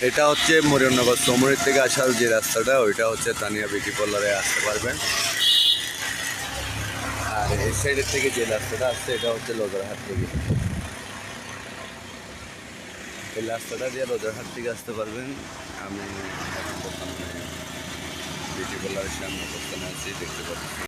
এটা হচ্ছে মরিয়মনগর চৌমুহনী থেকে আসার যে রাস্তাটা, ওইটা হচ্ছে তানিয়া বিউটি পার্লারে আসতে পারবেন। আর এই সাইডের থেকে যে রাস্তাটা আসছে এটা হচ্ছে লজরহাট থেকে। এই রাস্তাটা দিয়ে লজরহাট থেকে আসতে পারবেন। আমি এখন বর্তমানে বিউটি পার্লারের সামনে অবস্থানে আছি, দেখতে পাচ্ছি।